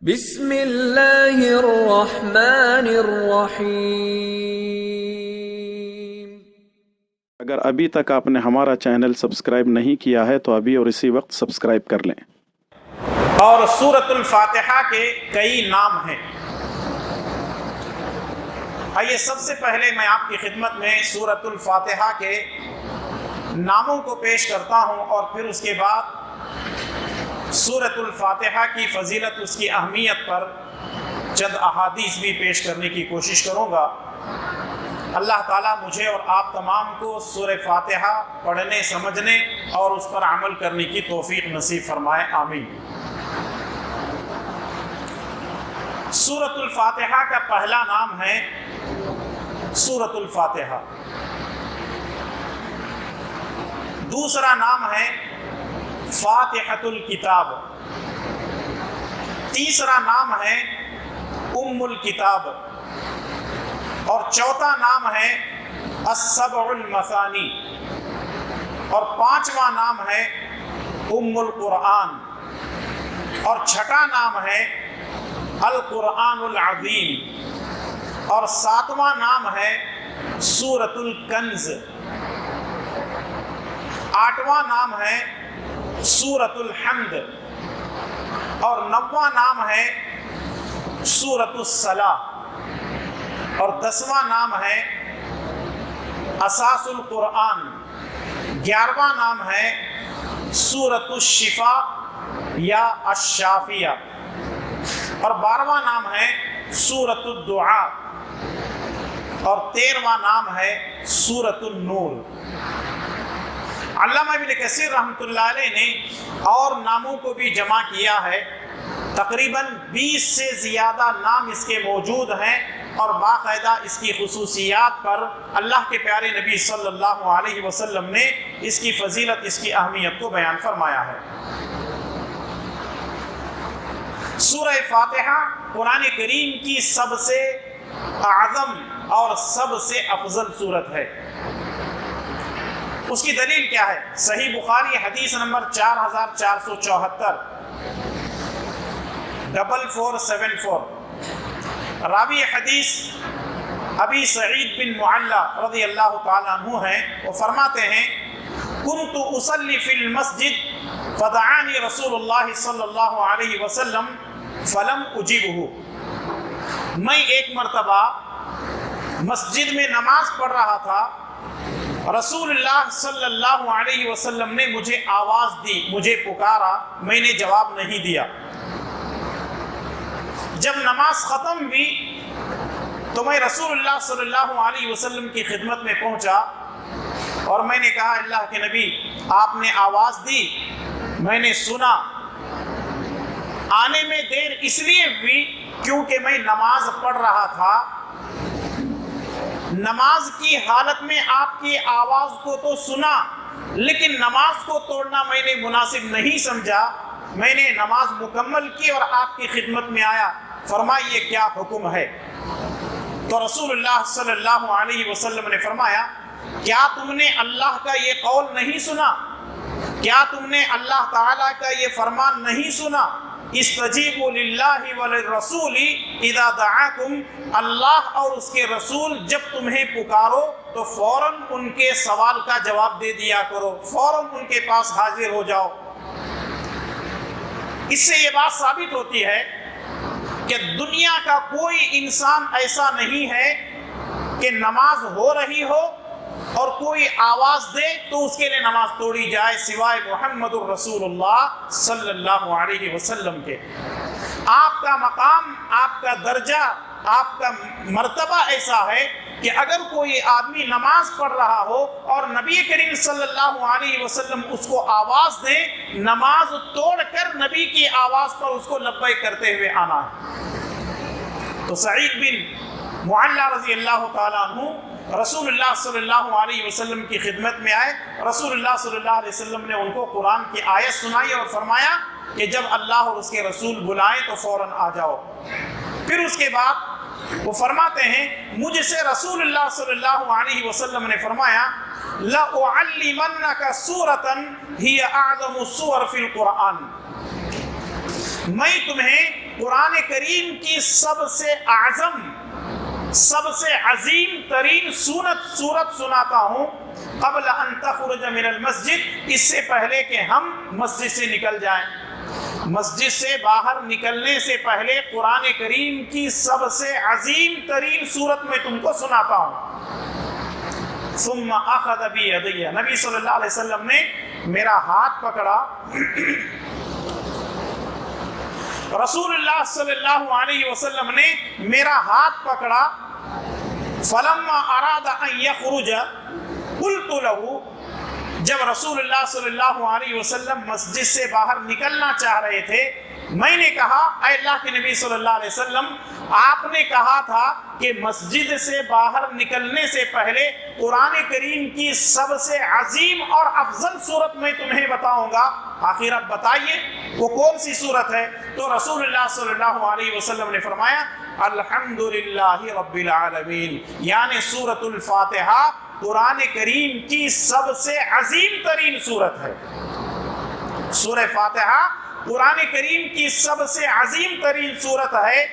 بسم اللہ الرحمن الرحیم۔ اگر ابھی تک آپ نے ہمارا چینل سبسکرائب نہیں کیا ہے تو ابھی اور اسی وقت سبسکرائب کر لیں۔ اور سورۃ الفاتحہ کے کئی نام ہیں۔ آئیے سب سے پہلے میں آپ کی خدمت میں سورۃ الفاتحہ کے ناموں کو پیش کرتا ہوں اور پھر اس کے بعد سورۃ الفاتحہ کی فضیلت، اس کی اہمیت پر چند احادیث بھی پیش کرنے کی کوشش کروں گا۔ اللہ تعالیٰ مجھے اور آپ تمام کو سورہ فاتحہ پڑھنے، سمجھنے اور اس پر عمل کرنے کی توفیق نصیب فرمائے، آمین۔ سورۃ الفاتحہ کا پہلا نام ہے سورۃ الفاتحہ، دوسرا نام ہے فاتحۃ الکتاب، تیسرا نام ہے ام الکتاب، اور چوتھا نام ہے السبع المثانی، اور پانچواں نام ہے ام القرآن، اور چھٹا نام ہے القرآن العظیم، اور ساتواں نام ہے سورۃ الکنز، آٹھواں نام ہے سورۃ الحمد، اور نواں نام ہے سورۃ الصلاۃ، اور 10واں نام ہے اساس القرآن، 11واں نام ہے سورۃ الشفاء یا الشافیہ، اور 12واں نام ہے سورۃ الدعاء، اور 13واں نام ہے سورۃ النور۔ علامہ ابن کثیر رحمۃ اللہ علیہ نے اور ناموں کو بھی جمع کیا ہے، تقریباً 20 سے زیادہ نام اس کے موجود ہیں، اور باقاعدہ اس کی خصوصیات پر اللہ کے پیارے نبی صلی اللہ علیہ وسلم نے اس کی فضیلت، اس کی اہمیت کو بیان فرمایا ہے۔ سورہ فاتحہ قرآن کریم کی سب سے اعظم اور سب سے افضل سورت ہے۔ اس کی دلیل کیا ہے؟ صحیح بخاری حدیث نمبر 4474، 4474، راوی حدیث ابی سعید بن معلہ رضی اللہ تعالیٰ عنہ ہیں، وہ فرماتے ہیں کنت اصلی فی المسجد فدعانی رسول اللہ صلی اللہ علیہ وسلم فلم اجبہ۔ میں ایک مرتبہ مسجد میں نماز پڑھ رہا تھا، رسول اللہ صلی اللہ علیہ وسلم نے مجھے آواز دی، مجھے پکارا، میں نے جواب نہیں دیا۔ جب نماز ختم ہوئی تو میں رسول اللہ صلی اللہ علیہ وسلم کی خدمت میں پہنچا اور میں نے کہا اللہ کے نبی، آپ نے آواز دی، میں نے سنا، آنے میں دیر اس لیے ہوئی کیونکہ میں نماز پڑھ رہا تھا۔ نماز کی حالت میں آپ کی آواز کو تو سنا، لیکن نماز کو توڑنا میں نے مناسب نہیں سمجھا۔ میں نے نماز مکمل کی اور آپ کی خدمت میں آیا، فرمائیے کیا حکم ہے؟ تو رسول اللہ صلی اللہ علیہ وسلم نے فرمایا کیا تم نے اللہ کا یہ قول نہیں سنا؟ کیا تم نے اللہ تعالیٰ کا یہ فرمان نہیں سنا؟ استجیبوا للہ وللرسول اذا دعاکم، اللہ اور اس کے رسول جب تمہیں پکارو تو فوراً ان کے سوال کا جواب دے دیا کرو، فوراً ان کے پاس حاضر ہو جاؤ۔ اس سے یہ بات ثابت ہوتی ہے کہ دنیا کا کوئی انسان ایسا نہیں ہے کہ نماز ہو رہی ہو اور کوئی آواز دے تو اس کے لیے نماز توڑی جائے سوائے محمد الرسول اللہ صلی اللہ علیہ وسلم کے۔ آپ کا مقام، آپ کا درجہ، آپ کا مرتبہ ایسا ہے کہ اگر کوئی آدمی نماز پڑھ رہا ہو اور نبی کریم صلی اللہ علیہ وسلم اس کو آواز دیں، نماز توڑ کر نبی کی آواز پر اس کو لبیک کرتے ہوئے آنا ہے۔ تو سعید بن معلہ رضی اللہ تعالیٰ عنہ رسول اللہ صلی اللہ علیہ وسلم کی خدمت میں آئے، رسول اللہ صلی اللہ علیہ وسلم نے ان کو قرآن کی آیت سنائی اور فرمایا کہ جب اللہ اور اس کے رسول بلائیں تو فوراً آ جاؤ۔ پھر اس کے بعد وہ فرماتے ہیں مجھ سے رسول اللہ صلی اللہ علیہ وسلم نے فرمایا لَأُعَلِّمَنَّكَ سُورَةً هِيَ أَعْظَمُ السُّوَرِ فِي الْقُرْآنِ، میں تمہیں قرآن کریم کی سب سے اعظم، سب سے عظیم ترین سورت سناتا ہوں قبل ان تخرج من المسجد، اس سے پہلے کہ ہم مسجد سے نکل جائیں۔ مسجد سے باہر نکلنے سے پہلے قرآن کریم کی سب سے عظیم ترین سورت میں تم کو سناتا ہوں۔ ثم اخذ بیدی، نبی صلی اللہ علیہ وسلم نے میرا ہاتھ پکڑا، رسول اللہ صلی اللہ علیہ وسلم نے میرا ہاتھ پکڑا، فلما اراد ان یخرج قلت له، جب رسول اللہ صلی اللہ علیہ وسلم مسجد سے باہر نکلنا چاہ رہے تھے، میں نے کہا اے اللہ کے نبی صلی اللہ علیہ وسلم، آپ نے کہا تھا کہ مسجد سے باہر نکلنے سے پہلے قرآن کریم کی سب سے عظیم اور افضل صورت میں تمہیں بتاؤں گا، آخر اب بتائیے وہ کون سی صورت ہے؟ تو رسول اللہ صلی اللہ علیہ وسلم نے فرمایا الحمدللہ رب العالمین، یعنی سورۃ الفاتحہ قرآن کریم کی سب سے عظیم ترین صورت ہے۔ سورہ فاتحہ قرآن کریم کی سب سے عظیم ترین صورت ہے۔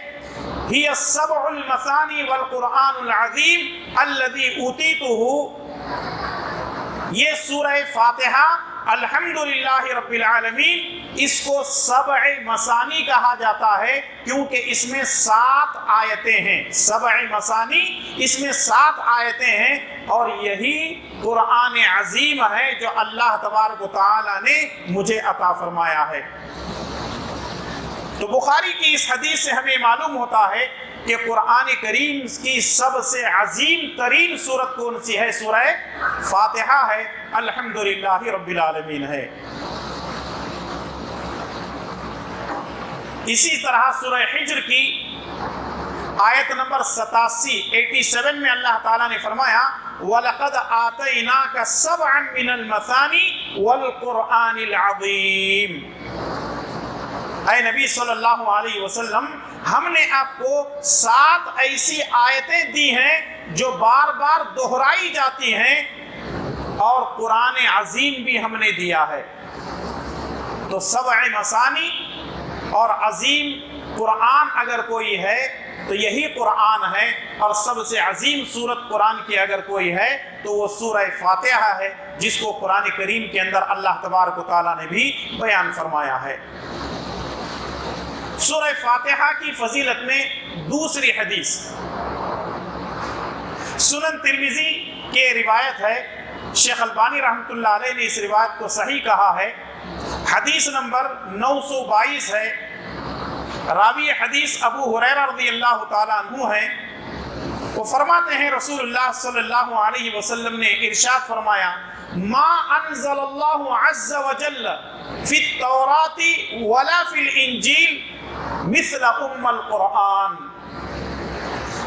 ہی السبع المثانی والقرآن العظیم الذی اوتیتہ، یہ سورہ فاتحہ الحمدللہ رب العالمین، اس کو سبع مثانی کہا جاتا ہے کیونکہ اس میں 7 آیتیں ہیں۔ سبع مثانی، اس میں 7 آیتیں ہیں، اور یہی قرآن عظیم ہے جو اللہ تبارک و تعالی نے مجھے عطا فرمایا ہے۔ تو بخاری کی اس حدیث سے ہمیں معلوم ہوتا ہے کہ قرآن کریم کی سب سے عظیم ترین سورت کون سی ہے؟ سورہ فاتحہ ہے، الحمدللہ رب العالمین ہے۔ اسی طرح سورہ حجر کی آیت نمبر 87 میں اللہ تعالیٰ نے فرمایا وَلَقَدْ آتَيْنَاكَ سَبْعًا مِّنَ الْمَثَانِي وَالْقُرْآنِ الْعَظِيمِ، اے نبی صلی اللہ علیہ وسلم، ہم نے آپ کو 7 ایسی آیتیں دی ہیں جو بار بار دہرائی جاتی ہیں، اور قرآن عظیم بھی ہم نے دیا ہے۔ تو سبع مثانی اور عظیم قرآن اگر کوئی ہے تو یہی قرآن ہے، اور سب سے عظیم سورت قرآن کی اگر کوئی ہے تو وہ سورہ فاتحہ ہے، جس کو قرآن کریم کے اندر اللہ تبارک و تعالیٰ نے بھی بیان فرمایا ہے۔ سورہ فاتحہ کی فضیلت میں دوسری حدیث سنن ترمذی کے روایت ہے، شیخ البانی رحمۃ اللہ علیہ نے اس روایت کو صحیح کہا ہے، حدیث نمبر 922 ہے، راوی حدیث ابو ہریرہ رضی اللہ تعالیٰ عنہ ہے۔ وہ فرماتے ہیں رسول اللہ صلی اللہ علیہ وسلم نے ارشاد فرمایا ما انزل اللہ عز وجل فی التوراۃ ولا فی الانجیل مثل ام القرآن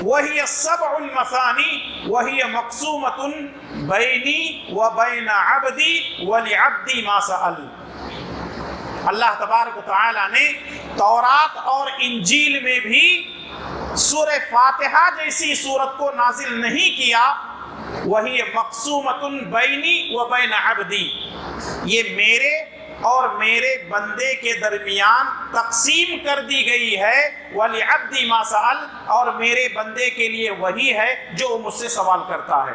وہی السبع المثانی وہی مقسومۃ بینی وبین عبدی ولعبدی ما سأل۔ اللہ تبارک و تعالی نے تورات اور انجیل میں بھی سورہ فاتحہ جیسی سورت کو نازل نہیں کیا، وہی مقسومۃ بینی وبین عبدی، یہ میرے اور میرے بندے کے درمیان تقسیم کر دی گئی ہے، وَلِعَبْدِ مَا سَأَلَ، اور میرے بندے کے لیے وہی ہے جو مجھ سے سوال کرتا ہے۔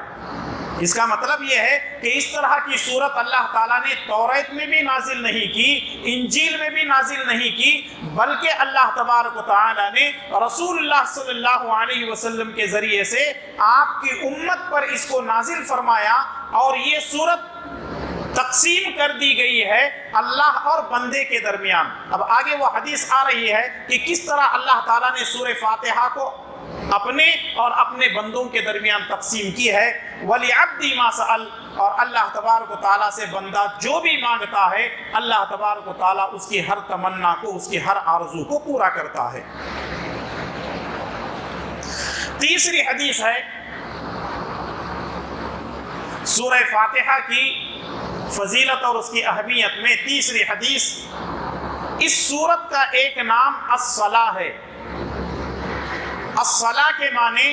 اس کا مطلب یہ ہے کہ اس طرح کی صورت اللہ تعالیٰ نے توریت میں بھی نازل نہیں کی، انجیل میں بھی نازل نہیں کی، بلکہ اللہ تبارک و تعالیٰ نے رسول اللہ صلی اللہ علیہ وسلم کے ذریعے سے آپ کی امت پر اس کو نازل فرمایا، اور یہ صورت تقسیم کر دی گئی ہے اللہ اور بندے کے درمیان۔ اب آگے وہ حدیث آ رہی ہے کہ کس طرح اللہ تعالیٰ نے سورہ فاتحہ کو اپنے اور اپنے بندوں کے درمیان تقسیم کی ہے، وَلِعَبْدِ مَا سَأَلَ، اور اللہ تبارک و تعالیٰ سے بندہ جو بھی مانگتا ہے اللہ تبارک و تعالیٰ اس کی ہر تمنا کو، اس کی ہر آرزو کو پورا کرتا ہے۔ تیسری حدیث ہے سورہ فاتحہ کی فضیلت اور اس کی اہمیت میں تیسری حدیث، اس سورت کا ایک نام الصلاۃ ہے۔ الصلاۃ کے معنی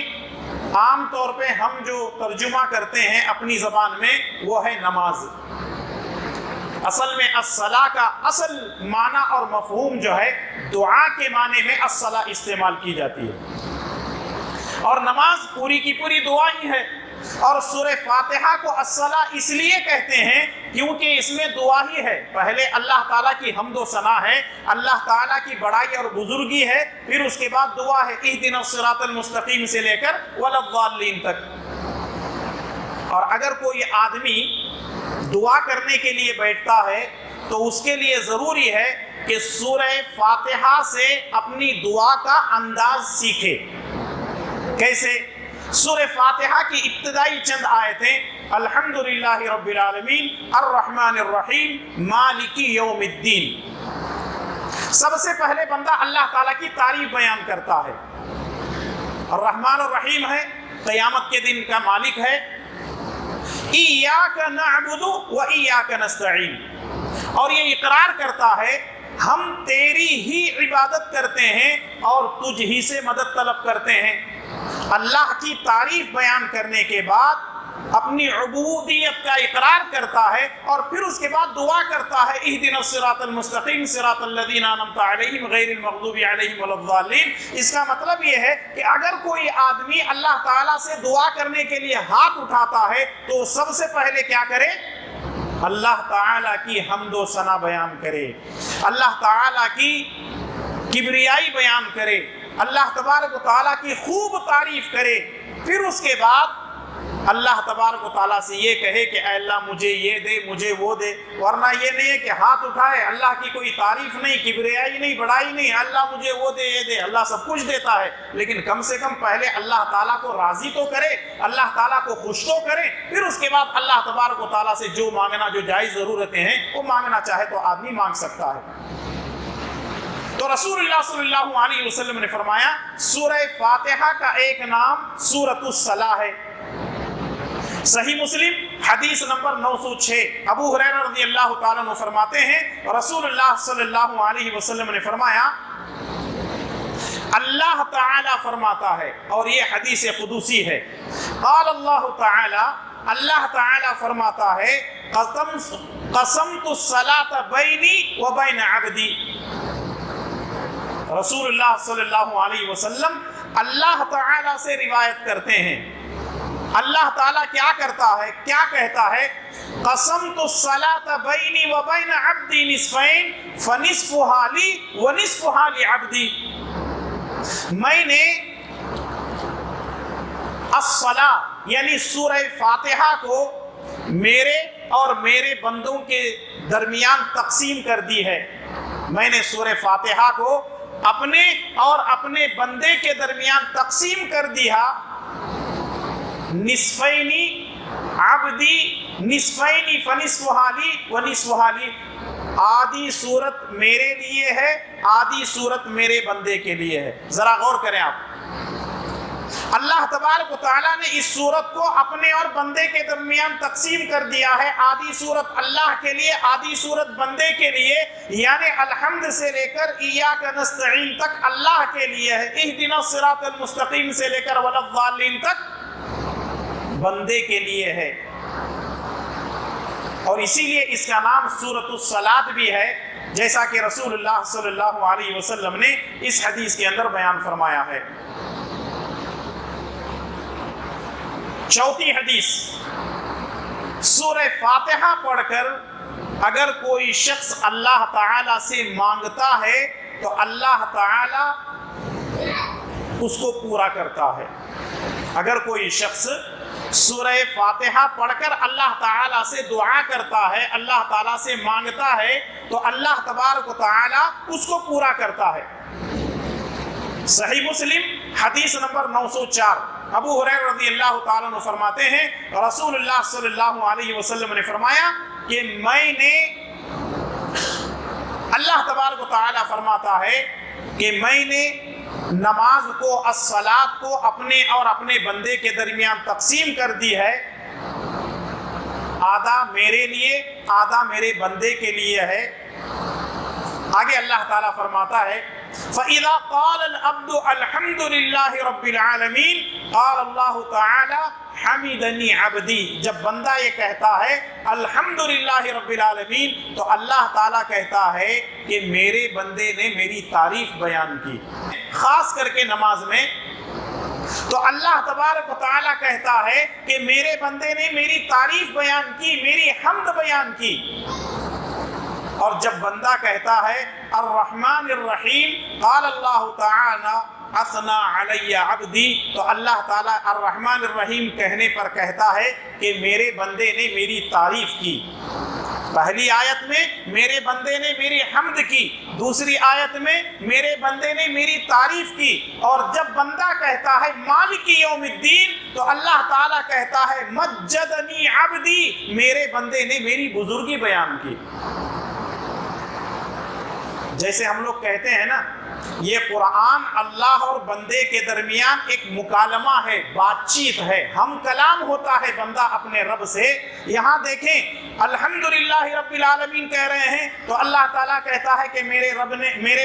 عام طور پہ ہم جو ترجمہ کرتے ہیں اپنی زبان میں وہ ہے نماز۔ اصل میں الصلاح کا اصل معنی اور مفہوم جو ہے دعا کے معنی میں الصلاح استعمال کی جاتی ہے، اور نماز پوری کی پوری دعا ہی ہے۔ اور سورہ فاتحہ کو الصلاح اس لیے کہتے ہیں کیونکہ اس میں دعا ہی ہے۔ پہلے اللہ تعالیٰ کی حمد و ثنا ہے، اللہ تعالیٰ کی بڑائی اور بزرگی ہے، پھر اس کے بعد دعا ہے اہدنا الصراط المستقیم سے لے کر ولا الضالین تک۔ اور اگر کوئی آدمی دعا کرنے کے لیے بیٹھتا ہے تو اس کے لیے ضروری ہے کہ سورہ فاتحہ سے اپنی دعا کا انداز سیکھے۔ کیسے؟ سورہ فاتحہ کی ابتدائی چند آیتیں الحمدللہ رب العالمین الرحمن الرحیم مالک یوم الدین، سب سے پہلے بندہ اللہ تعالیٰ کی تعریف بیان کرتا ہے۔ الرحمن الرحیم ہے، قیامت کے دن کا مالک ہے۔ ایاک نعبد و ایاک نستعین، اور یہ اقرار کرتا ہے ہم تیری ہی عبادت کرتے ہیں اور تجھ ہی سے مدد طلب کرتے ہیں۔ اللہ کی تعریف بیان کرنے کے بعد اپنی عبودیت کا اقرار کرتا ہے اور پھر اس کے بعد دعا کرتا ہے اہدنا الصراط المستقیم صراط الذین انعمت علیہم غیر المغضوب علیہم ولا الضالین۔ اس کا مطلب یہ ہے کہ اگر کوئی آدمی اللہ تعالیٰ سے دعا کرنے کے لیے ہاتھ اٹھاتا ہے تو سب سے پہلے کیا کرے؟ اللہ تعالیٰ کی حمد و ثنا بیان کرے، اللہ تعالیٰ کی کبریائی بیان کرے، اللہ تبارک و تعالیٰ کی خوب تعریف کرے، پھر اس کے بعد اللہ تبارک و تعالیٰ سے یہ کہے کہ اے اللہ مجھے یہ دے، مجھے وہ دے۔ ورنہ یہ نہیں ہے کہ ہاتھ اٹھائے، اللہ کی کوئی تعریف نہیں، کبریائی نہیں، بڑائی نہیں، اللہ مجھے وہ دے یہ دے۔ اللہ سب کچھ دیتا ہے، لیکن کم سے کم پہلے اللہ تعالیٰ کو راضی تو کرے، اللہ تعالیٰ کو خوش تو کرے، پھر اس کے بعد اللہ تبارک و تعالیٰ سے جو مانگنا، جو جائز ضرورتیں ہیں وہ مانگنا چاہے تو آدمی مانگ سکتا ہے۔ تو رسول اللہ صلی اللہ علیہ وسلم نے فرمایا سورہ فاتحہ کا ایک نام سورۃ الصلاح ہے۔ صحیح مسلم حدیث نمبر 906، ابو ہریرہ رضی اللہ تعالیٰ عنہ فرماتے ہیں رسول اللہ صلی اللہ علیہ وسلم نے فرمایا اللہ تعالیٰ فرماتا ہے، اور یہ حدیث قدسی ہے، قال اللہ تعالیٰ، اللہ تعالیٰ فرماتا ہے قسمت الصلاۃ بینی و بین عبدی۔ رسول اللہ صلی اللہ علیہ وسلم اللہ تعالیٰ سے روایت کرتے ہیں، اللہ تعالیٰ کیا کرتا ہے، کیا کہتا ہے؟ قسمت الصلاۃ بینی و بین عبدی نصفین فنصفها لی ونصفها لعبدی۔ میں نے الصلاۃ یعنی سورہ فاتحہ کو میرے اور میرے بندوں کے درمیان تقسیم کر دی ہے۔ میں نے سورہ فاتحہ کو اپنے اور اپنے بندے کے درمیان تقسیم کر دیا، نصفینی عبدی نصفینی فنصفها لی ونصفها لی، آدھی صورت میرے لیے ہے، آدھی صورت میرے بندے کے لیے ہے۔ ذرا غور کریں آپ، اللہ تبارک و تعالیٰ نے اس صورت کو اپنے اور بندے کے درمیان تقسیم کر دیا ہے، آدھی صورت اللہ کے لیے، آدھی صورت بندے کے لیے، یعنی الحمد سے لے کر ایاک نستعین تک اللہ کے لیے ہے، اہدنا الصراط المستقیم سے لے کر ولا الضالین تک بندے کے لیے ہے۔ اور اسی لیے اس کا نام سورۃ الصلاۃ بھی ہے، جیسا کہ رسول اللہ صلی اللہ علیہ وسلم نے اس حدیث کے اندر بیان فرمایا ہے۔ چوتھی حدیث، سورہ فاتحہ پڑھ کر اگر کوئی شخص اللہ تعالی سے مانگتا ہے تو اللہ تعالی اس کو پورا کرتا ہے۔ اگر کوئی شخص سورہ فاتحہ پڑھ کر اللہ تعالیٰ سے دعا کرتا ہے، اللہ تعالیٰ سے مانگتا ہے تو اللہ تبارک و تعالیٰ اس کو پورا کرتا ہے۔ صحیح مسلم حدیث نمبر 904، ابو ہریرہ رضی اللہ تعالیٰ عنہ فرماتے ہیں رسول اللہ صلی اللہ علیہ وسلم نے فرمایا کہ میں نے، اللہ تبارک و تعالیٰ فرماتا ہے کہ میں نے نماز کو، الصلاۃ کو اپنے اور اپنے بندے کے درمیان تقسیم کر دی ہے، آدھا میرے لیے، آدھا میرے بندے کے لیے ہے۔ آگے اللہ تعالیٰ فرماتا ہے فَإِذَا قَالَ الْعَبْدُ الْحَمْدُ لِلَّهِ رَبِّ الْعَالَمِينَ قَالَ اللَّهُ تَعَالَى حمدنی عبدی، جب بندہ یہ کہتا ہے الحمدللہ رب العالمین، تو اللہ تعالیٰ کہتا ہے کہ میرے بندے نے میری تعریف بیان کی۔ خاص کر کے نماز میں تو اللہ تبارک و تعالیٰ کہتا ہے کہ میرے بندے نے میری تعریف بیان کی، میری حمد بیان کی۔ اور جب بندہ کہتا ہے الرحمن الرحیم، قال اللہ تعالی اثنا علی عبدی، تو اللہ تعالیٰ الرحمن الرحیم کہنے پر کہتا ہے کہ میرے بندے نے میری تعریف کی۔ پہلی آیت میں میرے بندے نے میری حمد کی، دوسری آیت میں میرے بندے نے میری تعریف کی، اور جب بندہ کہتا ہے مالک یوم الدین تو اللہ تعالیٰ کہتا ہے مجدنی عبدی، میرے بندے نے میری بزرگی بیان کی۔ جیسے ہم لوگ کہتے ہیں نا، یہ قرآن اللہ اور بندے کے درمیان ایک مکالمہ ہے، بات چیت ہے، ہم کلام ہوتا ہے بندہ اپنے رب سے۔ یہاں دیکھیں الحمدللہ رب العالمین کہہ رہے ہیں تو اللہ تعالیٰ کہتا ہے کہ میرے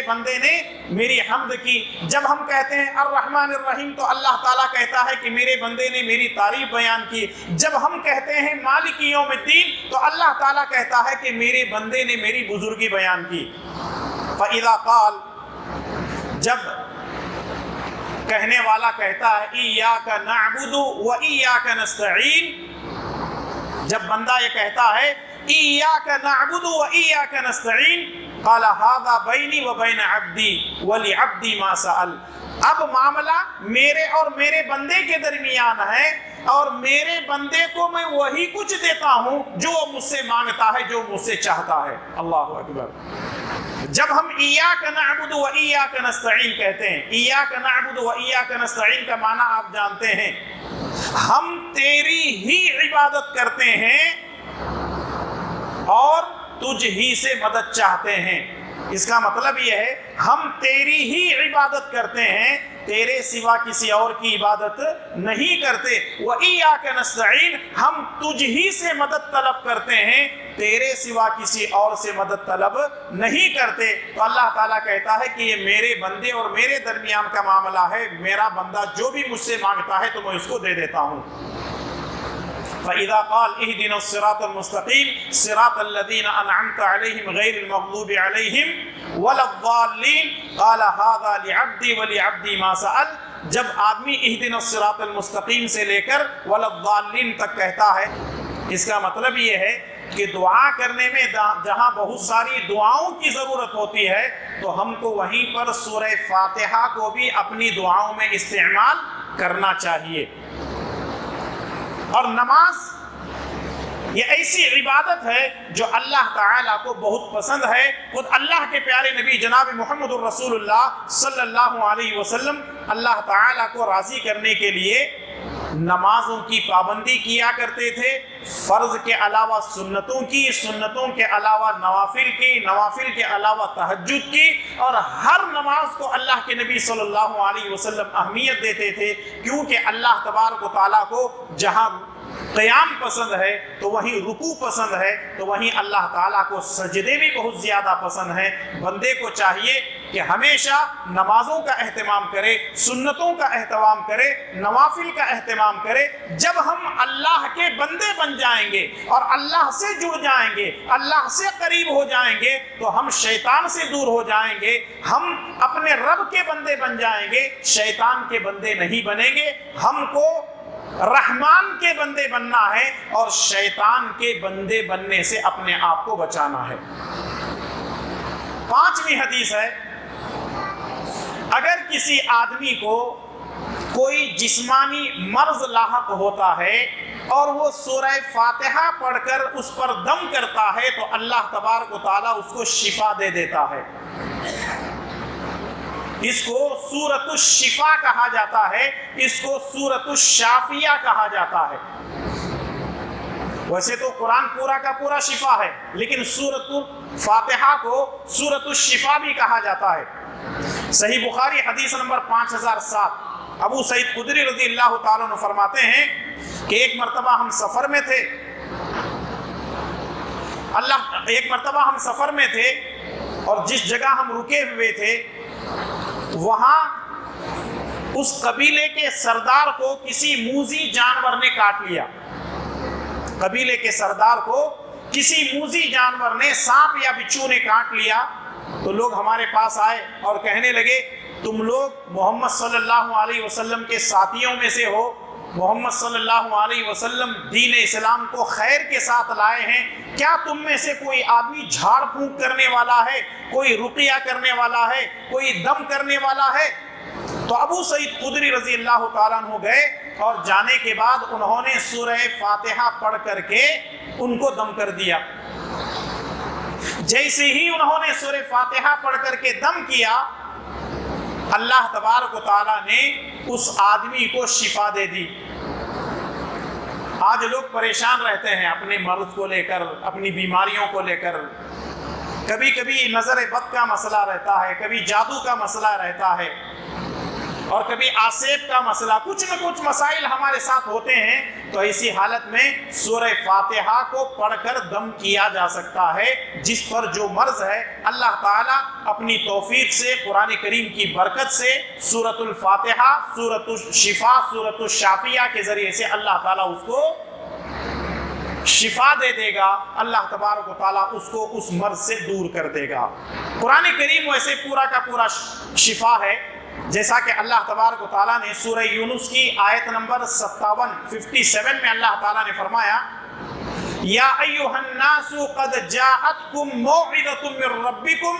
بندے نے میری حمد کی۔ جب ہم کہتے ہیں الرحمن الرحیم تو اللہ تعالیٰ کہتا ہے کہ میرے بندے نے میری تعریف بیان کی۔ جب ہم کہتے ہیں مالک یوم الدین تو اللہ تعالیٰ کہتا ہے کہ میرے بندے نے میری بزرگی بیان کی۔ فَإِذَا قَالَ، جب کہنے والا کہتا ہے ایاک نعبد و ایاک نستعین، جب بندہ یہ کہتا ہے ایاک نعبد و ایاک نستعین، قال ھذا بینی و بین عبدی ولعبدی ما سأل، اب معاملہ میرے اور میرے بندے کے درمیان ہے، اور میرے بندے کو میں وہی کچھ دیتا ہوں جو وہ مجھ سے مانگتا ہے، جو مجھ سے چاہتا ہے۔ اللہ اکبر۔ جب ہم ایاک نعبد و ایاک نستعین کہتے ہیں، ایاک نعبد و ایاک نستعین کا معنی آپ جانتے ہیں، ہم تیری ہی عبادت کرتے ہیں اور تجھ ہی سے مدد چاہتے ہیں۔ اس کا مطلب یہ ہے ہم تیری ہی عبادت کرتے ہیں، تیرے سوا کسی اور کی عبادت نہیں کرتے۔ وَإِيَّاكَ نَسْتَعِينُ، ہم تجھ ہی سے مدد طلب کرتے ہیں، تیرے سوا کسی اور سے مدد طلب نہیں کرتے۔ تو اللہ تعالیٰ کہتا ہے کہ یہ میرے بندے اور میرے درمیان کا معاملہ ہے، میرا بندہ جو بھی مجھ سے مانگتا ہے تو میں اس کو دے دیتا ہوں۔ فَإِذَا قَالَ اهْدِنَا الصِّرَاطَ الْمُسْتَقِيمَ صِرَاطَ الَّذِينَ أَنْعَمْتَ عَلَيْهِمْ غَيْرِ الْمَغْضُوبِ عَلَيْهِمْ وَلَا الضَّالِّينَ قَالَ هَذَا لِعَبْدِي وَلِعَبْدِي مَا سَأَلَ، جب آدمی اهدنا الصراط المستقیم سے لے کر وَلَا الضَّالِّينَ تک کہتا ہے، اس کا مطلب یہ ہے کہ دعا کرنے میں جہاں بہت ساری دعاؤں کی ضرورت ہوتی ہے تو ہم کو وہیں پر سورہ فاتحہ کو بھی اپنی دعاؤں میں استعمال کرنا چاہیے۔ اور نماز یہ ایسی عبادت ہے جو اللہ تعالیٰ کو بہت پسند ہے۔ خود اللہ کے پیارے نبی جناب محمد الرسول اللہ صلی اللہ علیہ وسلم اللہ تعالیٰ کو راضی کرنے کے لیے نمازوں کی پابندی کیا کرتے تھے، فرض کے علاوہ سنتوں کی، سنتوں کے علاوہ نوافل کی، نوافل کے علاوہ تہجد کی، اور ہر نماز کو اللہ کے نبی صلی اللہ علیہ وسلم اہمیت دیتے تھے، کیونکہ اللہ تبارک و تعالیٰ کو جہاں قیام پسند ہے تو وہیں رکوع پسند ہے، تو وہیں اللہ تعالیٰ کو سجدے بھی بہت زیادہ پسند ہیں۔ بندے کو چاہیے کہ ہمیشہ نمازوں کا اہتمام کرے، سنتوں کا اہتمام کرے، نوافل کا اہتمام کرے۔ جب ہم اللہ کے بندے بن جائیں گے اور اللہ سے جڑ جائیں گے، اللہ سے قریب ہو جائیں گے، تو ہم شیطان سے دور ہو جائیں گے، ہم اپنے رب کے بندے بن جائیں گے، شیطان کے بندے نہیں بنیں گے۔ ہم کو رحمان کے بندے بننا ہے اور شیطان کے بندے بننے سے اپنے آپ کو بچانا ہے۔ پانچویں حدیث ہے، اگر کسی آدمی کو کوئی جسمانی مرض لاحق ہوتا ہے اور وہ سورہ فاتحہ پڑھ کر اس پر دم کرتا ہے تو اللہ تبارک و تعالیٰ اس کو شفا دے دیتا ہے۔ اس کو سورۃ الشفا کہا جاتا ہے، اس کو سورۃ الشافیہ کہا جاتا ہے۔ ویسے تو قرآن پورا کا پورا شفا ہے، لیکن سورۃ الفاتحہ کو سورۃ الشفا بھی کہا جاتا ہے۔ صحیح بخاری حدیث نمبر 5007، ابو سعید خدری رضی اللہ تعالیٰ عنہ فرماتے ہیں کہ ایک مرتبہ ہم سفر میں تھے، ہم سفر میں تھے اور جس جگہ ہم رکے ہوئے تھے وہاں اس قبیلے کے سردار کو کسی موذی جانور نے کاٹ لیا، قبیلے کے سردار کو کسی موذی جانور نے، سانپ یا بچھو نے کاٹ لیا، تو لوگ ہمارے پاس آئے اور کہنے لگے تم لوگ محمد صلی اللہ علیہ وسلم کے ساتھیوں میں سے ہو، محمد صلی اللہ علیہ وسلم دین اسلام کو خیر کے ساتھ لائے ہیں، کیا تم میں سے کوئی آدمی جھاڑ پھونک کرنے والا ہے، کوئی رقیہ کرنے والا ہے، کوئی دم کرنے والا ہے؟ تو ابو سعید خدری رضی اللہ تعالیٰ عنہ گئے اور جانے کے بعد انہوں نے سورہ فاتحہ پڑھ کر کے ان کو دم کر دیا۔ جیسے ہی انہوں نے سورہ فاتحہ پڑھ کر کے دم کیا، اللہ تبارک و تعالیٰ نے اس آدمی کو شفا دے دی۔ آج لوگ پریشان رہتے ہیں اپنے مرض کو لے کر، اپنی بیماریوں کو لے کر، کبھی کبھی نظر بد کا مسئلہ رہتا ہے، کبھی جادو کا مسئلہ رہتا ہے، اور کبھی آسیب کا مسئلہ، کچھ نہ کچھ مسائل ہمارے ساتھ ہوتے ہیں۔ تو ایسی حالت میں سورہ فاتحہ کو پڑھ کر دم کیا جا سکتا ہے۔ جس پر جو مرض ہے، اللہ تعالیٰ اپنی توفیق سے، قرآن کریم کی برکت سے، سورۃ الفاتحہ، سورۃ الشفا، سورۃ الشافیہ کے ذریعے سے اللہ تعالیٰ اس کو شفا دے دے گا، اللہ تبارک و تعالیٰ اس کو اس مرض سے دور کر دے گا۔ قرآن کریم ویسے پورا کا پورا شفا ہے، جیسا کہ اللہ تبارک و تعالیٰ نے سورہ یونس کی آیت نمبر 57 میں اللہ تعالیٰ نے فرمایا یا ایھا الناس قد جاءتکم موعظۃ من ربکم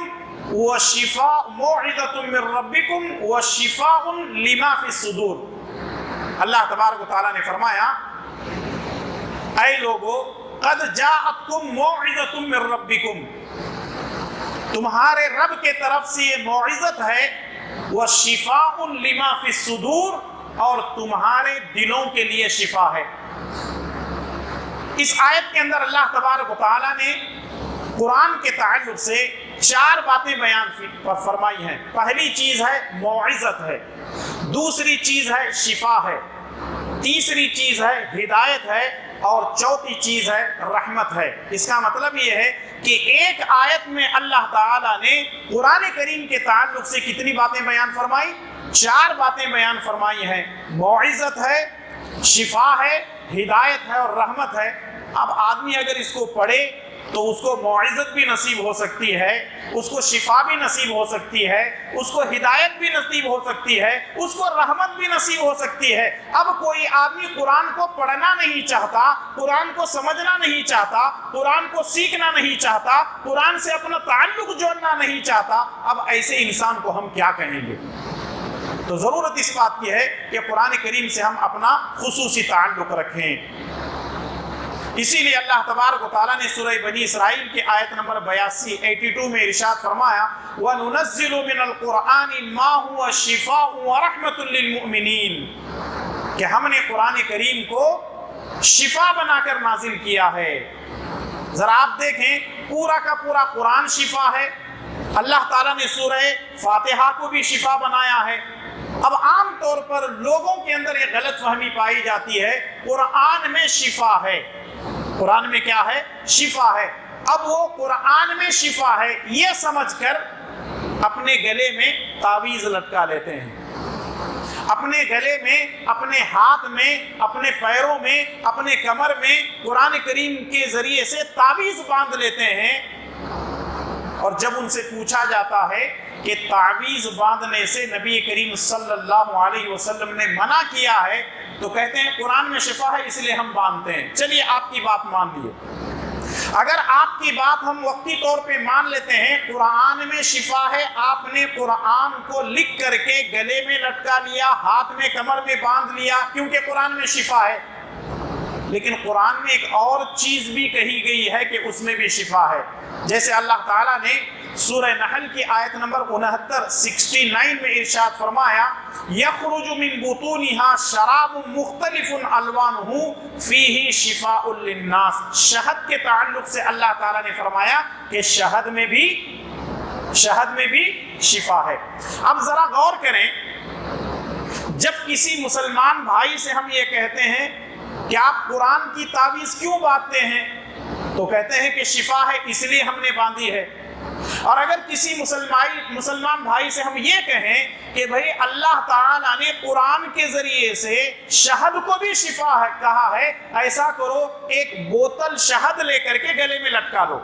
وشفاء لما فی الصدور۔ اللہ تبارک و تعالیٰ نے فرمایا اے لوگو قد جاءتکم موعظۃ من ربکم، تمہارے رب کے طرف سے یہ موعظت ہے، وشفاء لما فی الصدور، اور تمہارے دلوں کے لیے شفا ہے۔ اس آیت کے اندر اللہ تبارک و تعالیٰ نے قرآن کے تعلق سے 4 باتیں بیان فرمائی ہیں۔ پہلی چیز ہے موعظت ہے، دوسری چیز ہے شفا ہے، تیسری چیز ہے ہدایت ہے، اور چوتھی چیز ہے رحمت ہے۔ اس کا مطلب یہ ہے کہ ایک آیت میں اللہ تعالیٰ نے قرآن کریم کے تعلق سے کتنی باتیں بیان فرمائی؟ 4 باتیں بیان فرمائی ہیں۔ موعظت ہے، شفا ہے، ہدایت ہے اور رحمت ہے۔ اب آدمی اگر اس کو پڑھے تو اس کو موعظت بھی نصیب ہو سکتی ہے، اس کو شفا بھی نصیب ہو سکتی ہے، اس کو ہدایت بھی نصیب ہو سکتی ہے، اس کو رحمت بھی نصیب ہو سکتی ہے۔ اب کوئی آدمی قرآن کو پڑھنا نہیں چاہتا، قرآن کو سمجھنا نہیں چاہتا، قرآن کو سیکھنا نہیں چاہتا، قرآن سے اپنا تعلق جوڑنا نہیں چاہتا، اب ایسے انسان کو ہم کیا کہیں گے؟ تو ضرورت اس بات کی ہے کہ قرآن کریم سے ہم اپنا خصوصی تعلق رکھیں۔ اسی لیے اللہ تبارک و تعالیٰ نے سورہ بنی اسرائیل کی آیت نمبر 82 میں ارشاد فرمایا وَنُنَزِّلُ مِنَ الْقُرْآنِ مَا هُوَ شِفَاءٌ وَرَحْمَةٌ لِّلْمُؤْمِنِينَ، کہ ہم نے قرآن کریم کو شفا بنا کر نازل کیا ہے۔ ذرا آپ دیکھیں، پورا کا پورا قرآن شفا ہے۔ اللہ تعالیٰ نے سورہ فاتحہ کو بھی شفا بنایا ہے۔ اب عام طور پر لوگوں کے اندر یہ غلط فہمی پائی جاتی ہے، قرآن میں شفا ہے، قرآن میں کیا ہے؟ شفا ہے۔ اب وہ قرآن میں شفا ہے یہ سمجھ کر اپنے گلے میں تعویذ لٹکا لیتے ہیں، اپنے گلے میں، اپنے ہاتھ میں، اپنے پیروں میں، اپنے کمر میں قرآن کریم کے ذریعے سے تعویذ باندھ لیتے ہیں۔ اور جب ان سے پوچھا جاتا ہے کہ تعویذ باندھنے سے نبی کریم صلی اللہ علیہ وسلم نے منع کیا ہے، تو کہتے ہیں قرآن میں شفا ہے اس لیے ہم باندھتے ہیں۔ چلیے آپ کی بات مان لیے، اگر آپ کی بات ہم وقتی طور پہ مان لیتے ہیں، قرآن میں شفا ہے، آپ نے قرآن کو لکھ کر کے گلے میں لٹکا لیا، ہاتھ میں، کمر میں باندھ لیا، کیونکہ قرآن میں شفا ہے۔ لیکن قرآن میں ایک اور چیز بھی کہی گئی ہے کہ اس میں بھی شفا ہے، جیسے اللہ تعالیٰ نے سورہ نحل کی آیت نمبر 69 میں ارشاد فرمایا یخرج من بطونها شراب مختلف الوانہ فیہ شفاء للناس۔ شہد کے تعلق سے اللہ تعالیٰ نے فرمایا کہ شہد میں بھی شفا ہے۔ اب ذرا غور کریں، جب کسی مسلمان بھائی سے ہم یہ کہتے ہیں کہ آپ قرآن کی تعویذ کیوں باندھتے ہیں، تو کہتے ہیں کہ شفا ہے اس لیے ہم نے باندھی ہے۔ اور اگر کسی مسلمان بھائی سے ہم یہ کہیں کہ بھئی اللہ تعالیٰ نے قرآن کے ذریعے سے شہد کو بھی شفا ہے کہا ہے، ایسا کرو ایک بوتل شہد لے کر کے گلے میں لٹکا دو،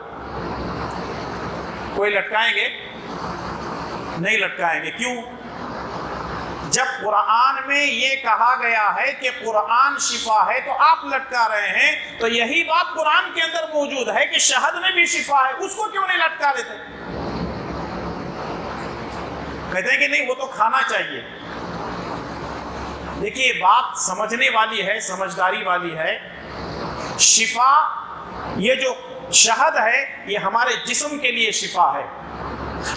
کوئی لٹکائیں گے؟ نہیں لٹکائیں گے۔ کیوں؟ جب قرآن میں یہ کہا گیا ہے کہ قرآن شفا ہے تو آپ لٹکا رہے ہیں، تو یہی بات قرآن کے اندر موجود ہے کہ شہد میں بھی شفا ہے، اس کو کیوں نہیں لٹکا دیتے؟ کہتے ہیں کہ نہیں وہ تو کھانا چاہیے۔ دیکھیے بات سمجھنے والی ہے، سمجھداری والی ہے۔ شفا، یہ جو شہد ہے یہ ہمارے جسم کے لیے شفا ہے،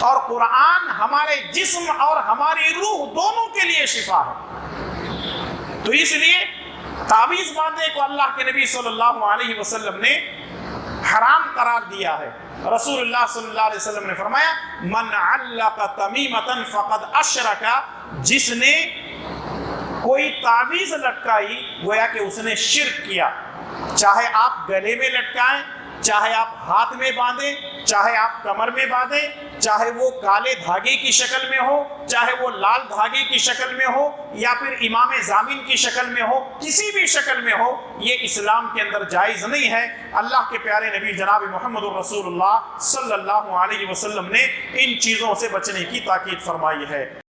اور قرآن ہمارے جسم اور ہماری روح دونوں کے لیے شفا ہے۔ تو اس لیے تعویذ باندھنے کو اللہ کے نبی صلی اللہ علیہ وسلم نے حرام قرار دیا ہے۔ رسول اللہ صلی اللہ علیہ وسلم نے فرمایا من علق تمیمۃ فقد اشرک، جس نے کوئی تعویذ لٹکائی گویا کہ اس نے شرک کیا۔ چاہے آپ گلے میں لٹکائیں، چاہے آپ ہاتھ میں باندھیں، چاہے آپ کمر میں باندھیں، چاہے وہ کالے دھاگے کی شکل میں ہو، چاہے وہ لال دھاگے کی شکل میں ہو، یا پھر امام ضامن کی شکل میں ہو، کسی بھی شکل میں ہو، یہ اسلام کے اندر جائز نہیں ہے۔ اللہ کے پیارے نبی جناب محمد الرسول اللہ صلی اللہ علیہ وسلم نے ان چیزوں سے بچنے کی تاکید فرمائی ہے۔